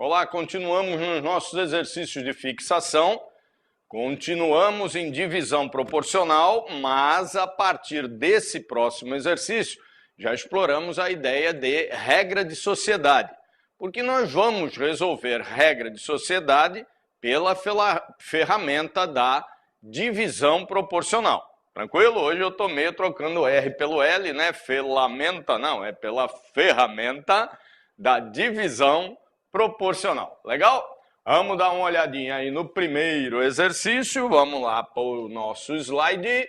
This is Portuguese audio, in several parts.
Olá, continuamos nos nossos exercícios de fixação, continuamos em divisão proporcional, mas a partir desse próximo exercício já exploramos a ideia de regra de sociedade, porque nós vamos resolver regra de sociedade pela ferramenta da divisão proporcional. Tranquilo? Hoje eu estou meio trocando o R pelo L, né? Ferramenta, não, é pela ferramenta da divisão proporcional. Legal? Vamos dar uma olhadinha aí no primeiro exercício. Vamos lá para o nosso slide.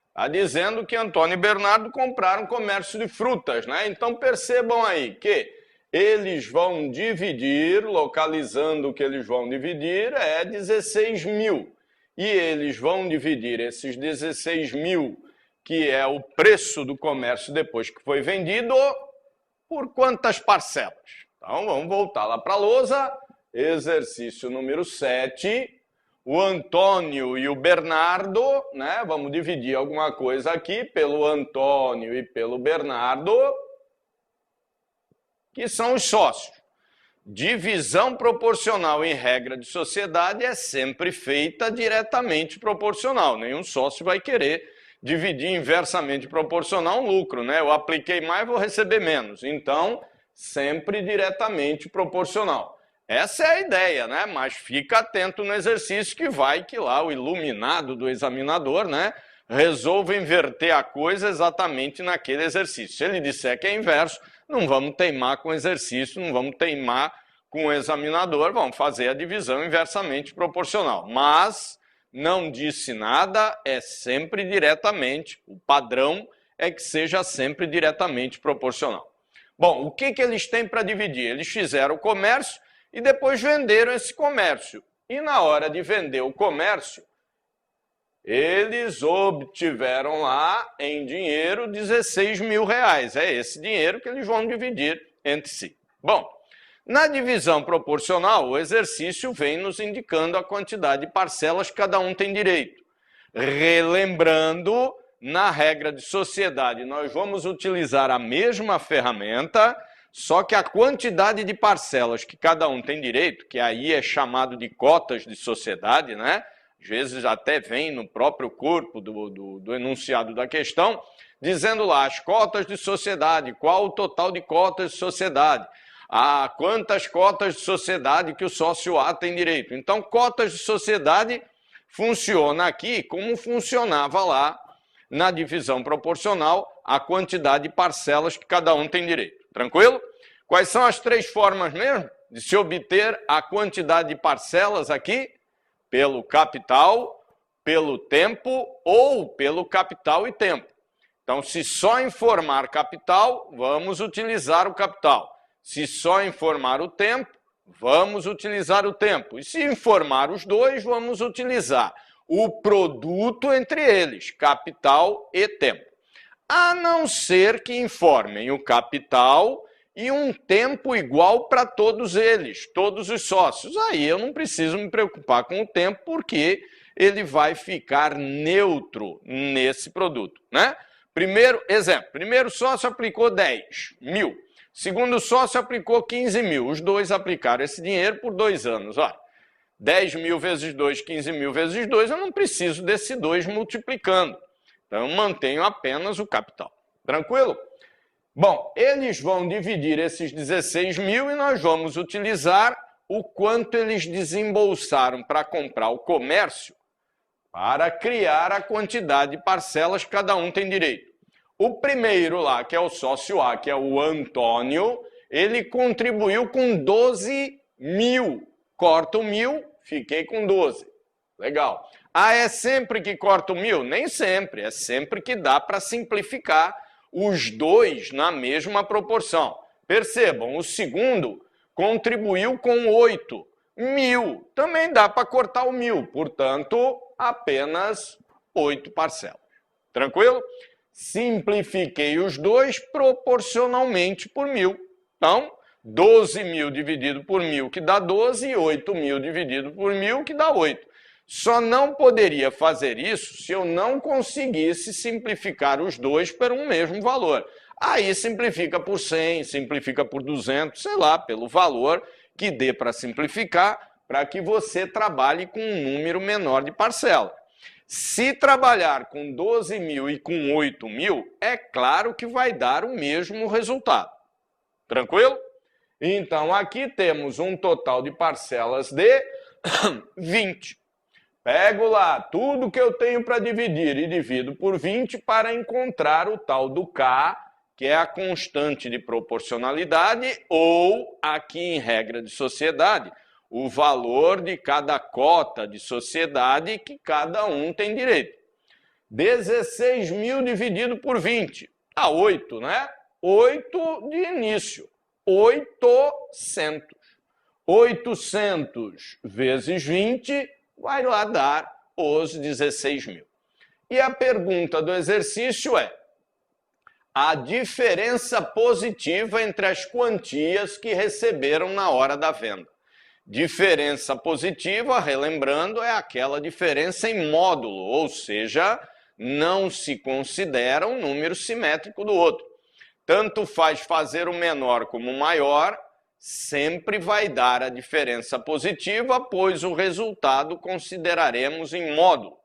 Está dizendo que Antônio e Bernardo compraram comércio de frutas, né? Então percebam aí que eles vão dividir, localizando o que eles vão dividir, é 16 mil. E eles vão dividir esses 16 mil, que é o preço do comércio depois que foi vendido, por quantas parcelas? Então, vamos voltar lá para a lousa. Exercício número 7. O Antônio e o Bernardo, né? Vamos dividir alguma coisa aqui pelo Antônio e pelo Bernardo, que são os sócios. Divisão proporcional em regra de sociedade é sempre feita diretamente proporcional. Nenhum sócio vai querer dividir inversamente proporcional um lucro, né? Eu apliquei mais, vou receber menos. Então, sempre diretamente proporcional. Essa é a ideia, né? Mas fica atento no exercício que vai que lá o iluminado do examinador, né, resolva inverter a coisa exatamente naquele exercício. Se ele disser que é inverso, não vamos teimar com o exercício, não vamos teimar com o examinador, vamos fazer a divisão inversamente proporcional. Mas não disse nada, é sempre diretamente, o padrão é que seja sempre diretamente proporcional. Bom, o que eles têm para dividir? Eles fizeram o comércio e depois venderam esse comércio. E na hora de vender o comércio, eles obtiveram lá em dinheiro 16 mil reais. É esse dinheiro que eles vão dividir entre si. Bom, na divisão proporcional, o exercício vem nos indicando a quantidade de parcelas que cada um tem direito. Relembrando, na regra de sociedade, nós vamos utilizar a mesma ferramenta, só que a quantidade de parcelas que cada um tem direito, que aí é chamado de cotas de sociedade, né? Às vezes até vem no próprio corpo do enunciado da questão, dizendo lá as cotas de sociedade, qual o total de cotas de sociedade, quantas cotas de sociedade que o sócio A tem direito. Então, cotas de sociedade funciona aqui como funcionava lá na divisão proporcional, a quantidade de parcelas que cada um tem direito. Tranquilo? Quais são as três formas mesmo de se obter a quantidade de parcelas aqui? Pelo capital, pelo tempo ou pelo capital e tempo. Então, se só informar capital, vamos utilizar o capital. Se só informar o tempo, vamos utilizar o tempo. E se informar os dois, vamos utilizar o produto entre eles, capital e tempo. A não ser que informem o capital e um tempo igual para todos eles, todos os sócios. Aí eu não preciso me preocupar com o tempo, porque ele vai ficar neutro nesse produto, né? Primeiro exemplo, primeiro sócio aplicou 10 mil, segundo sócio aplicou 15 mil, os dois aplicaram esse dinheiro por 2 anos. Olha, 10 mil vezes 2, 15 mil vezes 2, eu não preciso desse 2 multiplicando. Então, eu mantenho apenas o capital. Tranquilo? Bom, eles vão dividir esses 16 mil e nós vamos utilizar o quanto eles desembolsaram para comprar o comércio para criar a quantidade de parcelas que cada um tem direito. O primeiro lá, que é o sócio A, que é o Antônio, ele contribuiu com 12 mil. Corto 1.000, fiquei com 12. Legal. É sempre que corto 1.000? Nem sempre. É sempre que dá para simplificar os dois na mesma proporção. Percebam, o segundo contribuiu com 8. 1.000. Também dá para cortar o 1.000. Portanto, apenas 8 parcelas. Tranquilo? Simplifiquei os dois proporcionalmente por 1.000. Então, 12 mil dividido por 1.000, que dá 12, e 8 mil dividido por 1.000, que dá 8. Só não poderia fazer isso se eu não conseguisse simplificar os dois por um mesmo valor. Aí simplifica por 100, simplifica por 200, sei lá, pelo valor que dê para simplificar, para que você trabalhe com um número menor de parcela. Se trabalhar com 12 mil e com 8 mil, é claro que vai dar o mesmo resultado. Tranquilo? Então, aqui temos um total de parcelas de 20. Pego lá tudo que eu tenho para dividir e divido por 20 para encontrar o tal do K, que é a constante de proporcionalidade, ou, aqui em regra de sociedade, o valor de cada cota de sociedade que cada um tem direito. 16 mil dividido por 20, dá 8, né? 8 de início, 800. 800 vezes 20 vai lá dar os 16 mil. E a pergunta do exercício é: a diferença positiva entre as quantias que receberam na hora da venda. Diferença positiva, relembrando, é aquela diferença em módulo, ou seja, não se considera um número simétrico do outro. Tanto faz fazer o menor como o maior, sempre vai dar a diferença positiva, pois o resultado consideraremos em módulo.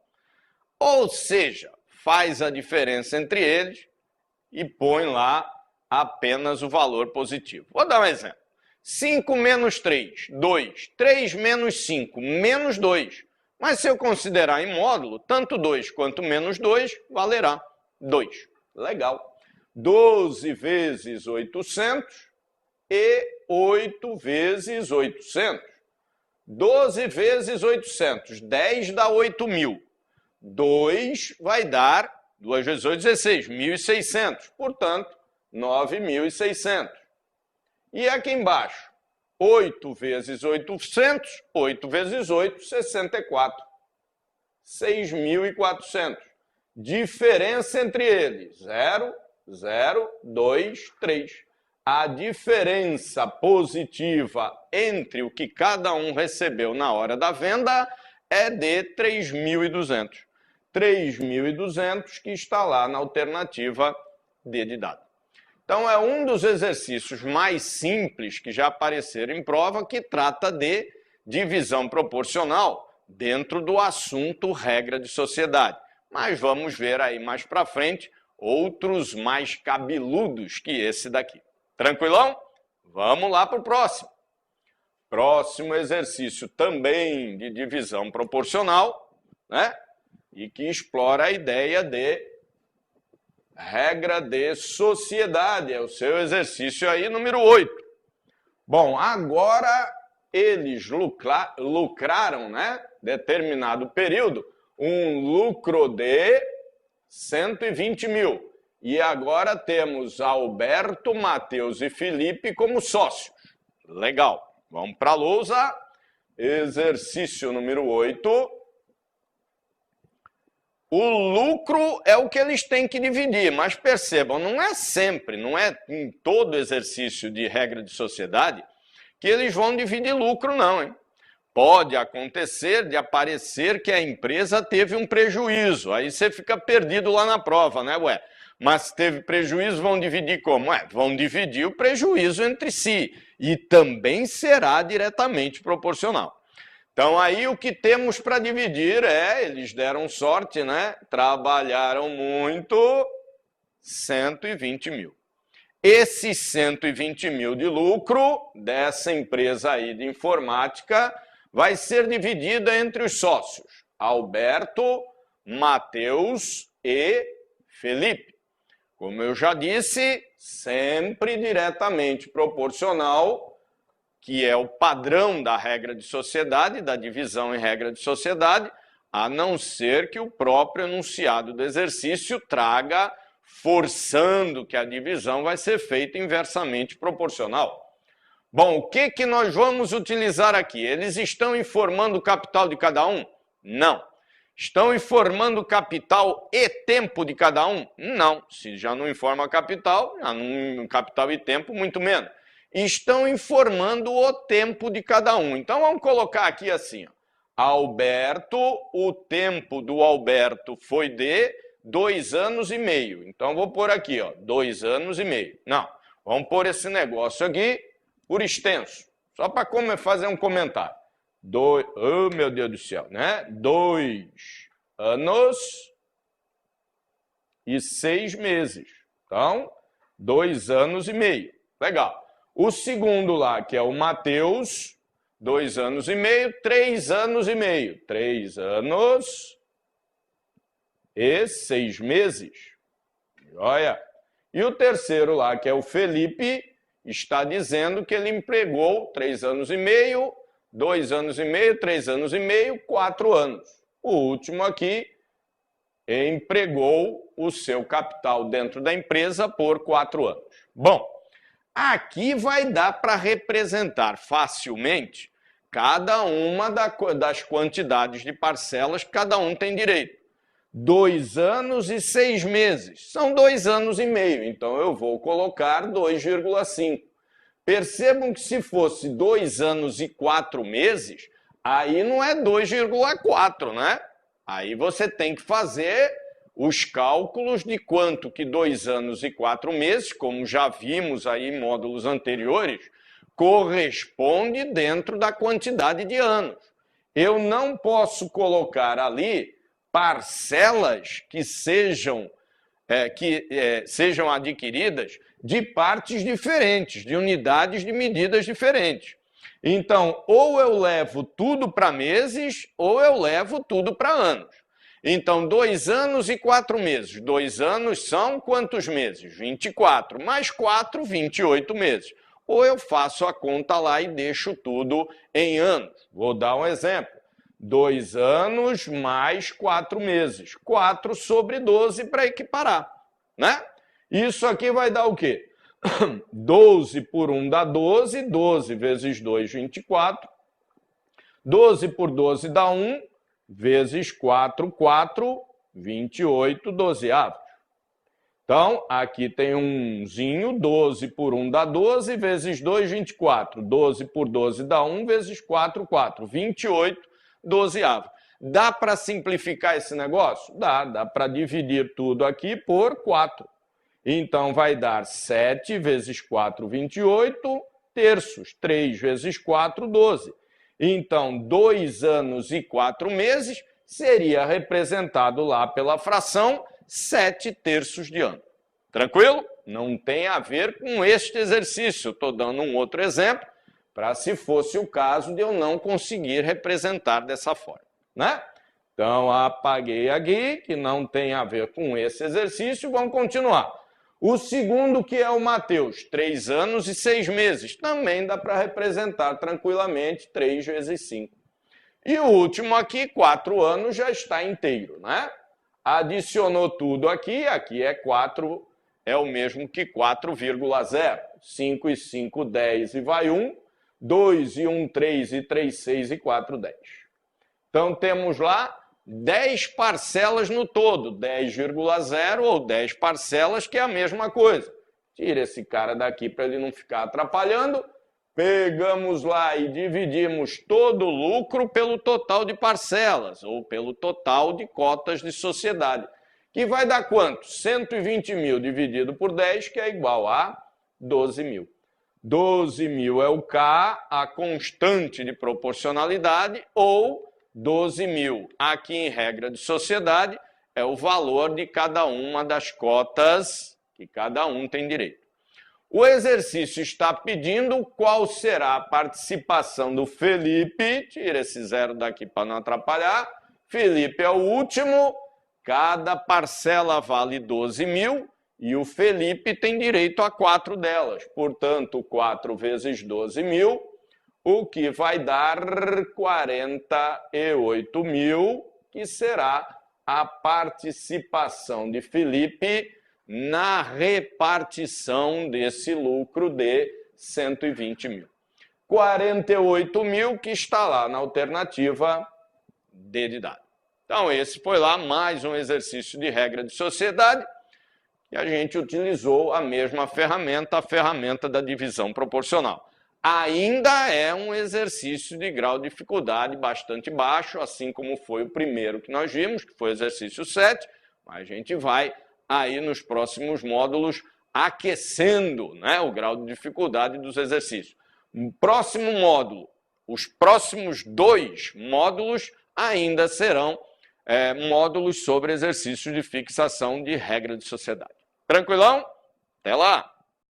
Ou seja, faz a diferença entre eles e põe lá apenas o valor positivo. Vou dar um exemplo. 5 menos 3, 2. 3 menos 5, menos 2. Mas se eu considerar em módulo, tanto 2 quanto menos 2 valerá 2. Legal. 12 vezes 800 e 8 vezes 800. 12 vezes 800, 10 dá 8 mil. 2 vai dar, 2 vezes 8, 16, 1.600. Portanto, 9.600. E aqui embaixo, 8 vezes 800, 8 vezes 8, 64. 6.400. Diferença entre eles, 0, 0, 2, 3. A diferença positiva entre o que cada um recebeu na hora da venda é de 3.200. 3.200 que está lá na alternativa D de dado. Então, é um dos exercícios mais simples que já apareceram em prova, que trata de divisão proporcional dentro do assunto regra de sociedade. Mas vamos ver aí mais para frente outros mais cabeludos que esse daqui. Tranquilão? Vamos lá para o próximo. Próximo exercício também de divisão proporcional, né? E que explora a ideia de regra de sociedade, é o seu exercício aí, número 8. Bom, agora eles lucraram, né, determinado período, um lucro de 120 mil. E agora temos Alberto, Matheus e Felipe como sócios. Legal. Vamos para a lousa. Exercício número 8. O lucro é o que eles têm que dividir, mas percebam, não é sempre, não é em todo exercício de regra de sociedade que eles vão dividir lucro, não, hein? Pode acontecer de aparecer que a empresa teve um prejuízo, aí você fica perdido lá na prova, né, ué? Mas se teve prejuízo, vão dividir como? Vão dividir o prejuízo entre si e também será diretamente proporcional. Então, aí o que temos para dividir eles deram sorte, né? Trabalharam muito, 120 mil. Esses 120 mil de lucro dessa empresa aí de informática vai ser dividida entre os sócios, Alberto, Matheus e Felipe. Como eu já disse, sempre diretamente proporcional, que é o padrão da regra de sociedade, da divisão em regra de sociedade, a não ser que o próprio enunciado do exercício traga forçando que a divisão vai ser feita inversamente proporcional. Bom, o que nós vamos utilizar aqui? Eles estão informando o capital de cada um? Não. Estão informando o capital e tempo de cada um? Não. Se já não informa capital, já não, capital e tempo, muito menos. Estão informando o tempo de cada um. Então, vamos colocar aqui assim, ó. Alberto, o tempo do Alberto foi de 2 anos e meio. Então, vou pôr aqui, ó, 2 anos e meio. Não, vamos pôr esse negócio aqui por extenso. Só para fazer um comentário. Oh, meu Deus do céu, né? 2 anos e 6 meses. Então, 2 anos e meio. Legal. O segundo lá, que é o Mateus, 2 anos e meio, 3 anos e meio. 3 anos e 6 meses. Olha. E o terceiro lá, que é o Felipe, está dizendo que ele empregou 3 anos e meio, 2 anos e meio, 3 anos e meio, 4 anos. O último aqui empregou o seu capital dentro da empresa por 4 anos. Bom, aqui vai dar para representar facilmente cada uma das quantidades de parcelas que cada um tem direito. 2 anos e 6 meses, são 2 anos e meio, então eu vou colocar 2,5. Percebam que se fosse 2 anos e 4 meses, aí não é 2,4, né? Aí você tem que fazer os cálculos de quanto que 2 anos e 4 meses, como já vimos aí em módulos anteriores, corresponde dentro da quantidade de anos. Eu não posso colocar ali parcelas que sejam adquiridas de partes diferentes, de unidades de medidas diferentes. Então, ou eu levo tudo para meses, ou eu levo tudo para anos. Então, 2 anos e 4 meses. 2 anos são quantos meses? 24. Mais 4, 28 meses. Ou eu faço a conta lá e deixo tudo em anos. Vou dar um exemplo. 2 anos mais 4 meses. 4 sobre 12 para equiparar, né? Isso aqui vai dar o quê? 12 por 1 dá 12, 12 vezes 2, 24. 12 por 12 dá 1, vezes 4, 4, 28 dozeavos. Então, aqui tem umzinho, 12 por 1 dá 12, vezes 2, 24. 12 por 12 dá 1, vezes 4, 4, 28 dozeavos. Dá para simplificar esse negócio? Dá para dividir tudo aqui por 4. Então, vai dar 7 vezes 4, 28 terços. 3 vezes 4, 12. Então, 2 anos e 4 meses seria representado lá pela fração 7 terços de ano. Tranquilo? Não tem a ver com este exercício. Estou dando um outro exemplo para se fosse o caso de eu não conseguir representar dessa forma, né? Então, apaguei aqui, que não tem a ver com esse exercício. Vamos continuar. O segundo, que é o Mateus, 3 anos e 6 meses. Também dá para representar tranquilamente 3 vezes 5. E o último aqui, 4 anos, já está inteiro, né? Adicionou tudo aqui, aqui é 4, é o mesmo que 4,0. 5 e 5, 10 e vai 1. 2 e 1, 3 e 3, 6 e 4, 10. Então, temos lá 10 parcelas no todo, 10,0 ou 10 parcelas, que é a mesma coisa. Tira esse cara daqui para ele não ficar atrapalhando. Pegamos lá e dividimos todo o lucro pelo total de parcelas, ou pelo total de cotas de sociedade. Que vai dar quanto? 120 mil dividido por 10, que é igual a 12 mil. 12 mil é o K, a constante de proporcionalidade, ou 12 mil, aqui em regra de sociedade, é o valor de cada uma das cotas que cada um tem direito. O exercício está pedindo qual será a participação do Felipe, tira esse zero daqui para não atrapalhar, Felipe é o último, cada parcela vale 12 mil, e o Felipe tem direito a 4 delas. Portanto, 4 vezes 12 mil, o que vai dar 48 mil, que será a participação de Felipe na repartição desse lucro de 120 mil. 48 mil que está lá na alternativa D de dado. Então, esse foi lá mais um exercício de regra de sociedade, e a gente utilizou a mesma ferramenta, a ferramenta da divisão proporcional. Ainda é um exercício de grau de dificuldade bastante baixo, assim como foi o primeiro que nós vimos, que foi o exercício 7, mas a gente vai aí nos próximos módulos aquecendo, né, o grau de dificuldade dos exercícios. Próximo módulo. Os próximos 2 módulos ainda serão módulos sobre exercícios de fixação de regra de sociedade. Tranquilão? Até lá!